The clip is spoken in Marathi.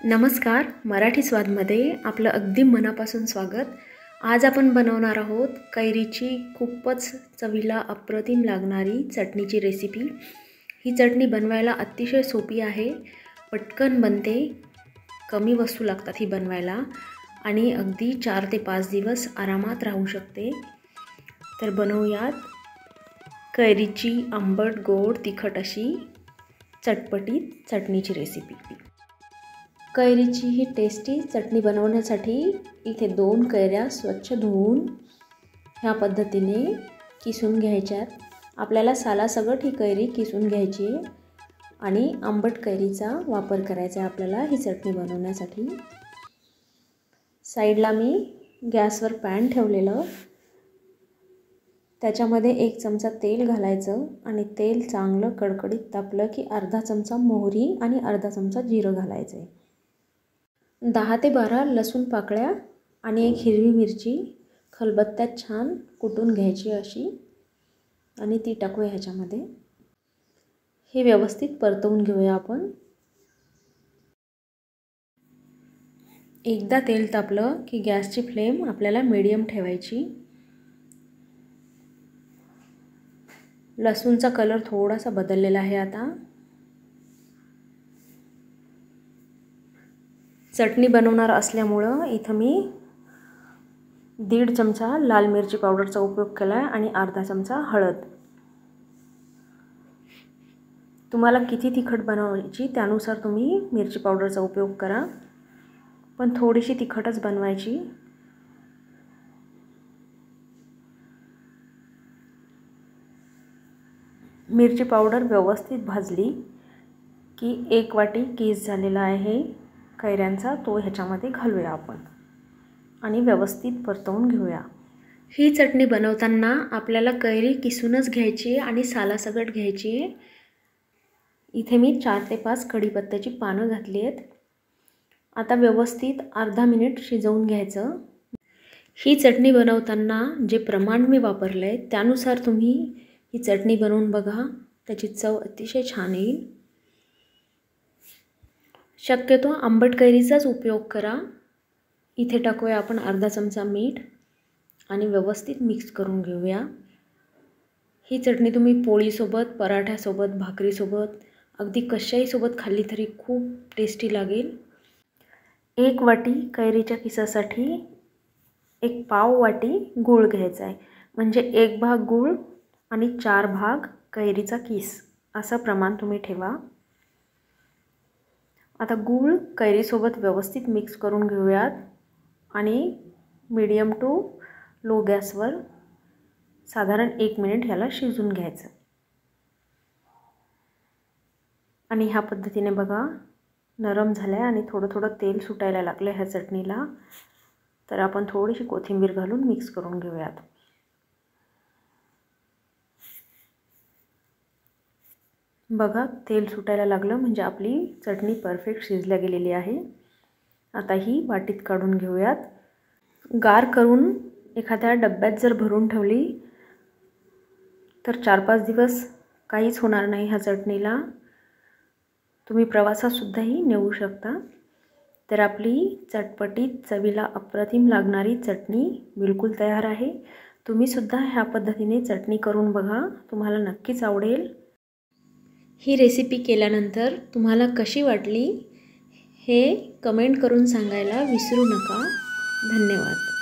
नमस्कार, मराठी स्वादमध्ये आपलं अगदी मनापासून स्वागत। आज आपण बनवणार आहोत कैरीची खूपच चवीला अप्रतिम लागणारी चटणीची रेसिपी। ही चटणी बनवायला अतिशय सोपी आहे, पटकन बनते, कमी वस्तू लागतात ही बनवायला आणि अगदी 4 ते 5 दिवस आरामात राहू शकते। तर बनवूयात कैरीची आंबट गोड तिखट अशी चटपटीत चटणीची रेसिपी। कैरीची ही टेस्टी चटणी बनवण्यासाठी इथे 2 कैऱ्या स्वच्छ धुवून ह्या पद्धतीने किसून घ्यायच्यात। आपल्याला सालासकट ही कैरी किसून घ्यायची आहे आणि आंबट कैरीचा वापर करायचा आहे आपल्याला ही चटणी बनवण्यासाठी। साइडला मी गॅसवर पॅन ठेवलेलं, त्याच्यामध्ये 1 चमचा तेल घालायचं आणि तेल चांगलं कडकडीत तापलं की अर्धा चमचा मोहरी आणि अर्धा चमचा जिरं घालायचं आहे। 10 ते 12 लसूण पाकळ्या आणि 1 हिरवी मिरची खलबत्त्यात छान कुटून घ्यायची अशी आणि ती टाकूया ह्याच्यामध्ये। हे व्यवस्थित परतवून घेऊया आपण। एकदा तेल तापलं की गॅसची फ्लेम आपल्याला मीडियम ठेवायची। लसूणचा कलर थोडासा बदललेला आहे आता। चटणी बनवणार असल्यामुळं इथं मी 1.5 चमचा लाल मिरची पावडरचा उपयोग केला आहे आणि अर्धा चमचा हळद। तुम्हाला किती तिखट बनवायची त्यानुसार तुम्ही मिरची पावडरचा उपयोग करा, पण थोडीशी तिखटच बनवायची। मिरची पावडर व्यवस्थित भाजली की 1 वाटी कीस झालेला आहे कैऱ्यांचा तो ह्याच्यामध्ये घालूया आपण आणि व्यवस्थित परतवून घेऊया। ही चटणी बनवताना आपल्याला कैरी किसूनच घ्यायची आणि सालासकट घ्यायची आहे। इथे मी 4 ते 5 कढीपत्त्याची पानं घातली आहेत। आता व्यवस्थित अर्धा मिनिट शिजवून घ्यायचं। ही चटणी बनवताना जे प्रमाण मी वापरलं आहे त्यानुसार तुम्ही ही चटणी बनवून बघा, त्याची चव अतिशय छान येईल। शक्यतो आंबट कैरीचाच उपयोग करा। इथे टाकूया आपण अर्धा चमचा मीठ आणि व्यवस्थित मिक्स करून घेऊया। ही चटणी तुम्ही पोळीसोबत, पराठ्यासोबत, भाकरीसोबत, अगदी कशाही सोबत खाल्ली तरी खूप टेस्टी लागेल। 1 वाटी कैरीच्या किसासाठी 1 पाव वाटी गूळ घ्यायचा आहे, म्हणजे 1 भाग गूळ आणि 4 भाग कैरीचा किस असं प्रमाण तुम्ही ठेवा। आता गूळ कैरीसोबत व्यवस्थित मिक्स करून घेऊयात आणि मीडियम टू लो गॅसवर साधारण 1 मिनिट ह्याला शिजून घ्यायचं। आणि ह्या पद्धतीने बघा नरम झालं आणि थोडं थोडं तेल सुटायला लागलं ह्या चटणीला। तर आपण थोडीशी कोथिंबीर घालून मिक्स करून घेऊयात। बघा तेल सुटायला लागलं म्हणजे आपली चटणी परफेक्ट शिजल्या गेलेली आहे। आता ही वाटीत काढून घेऊयात। गार करून एखाद्या डब्यात जर भरून ठेवली तर 4-5 दिवस काहीच होणार नाही ह्या चटणीला। तुम्ही प्रवासातसुद्धाही नेऊ शकता। तर आपली चटपटीत चवीला अप्रतिम लागणारी चटणी बिलकुल तयार आहे। तुम्हीसुद्धा ह्या पद्धतीने चटणी करून बघा, तुम्हाला नक्कीच आवडेल। ही रेसिपी केल्यानंतर तुम्हाला कशी वाटली हे कमेंट करून सांगायला विसरू नका। धन्यवाद।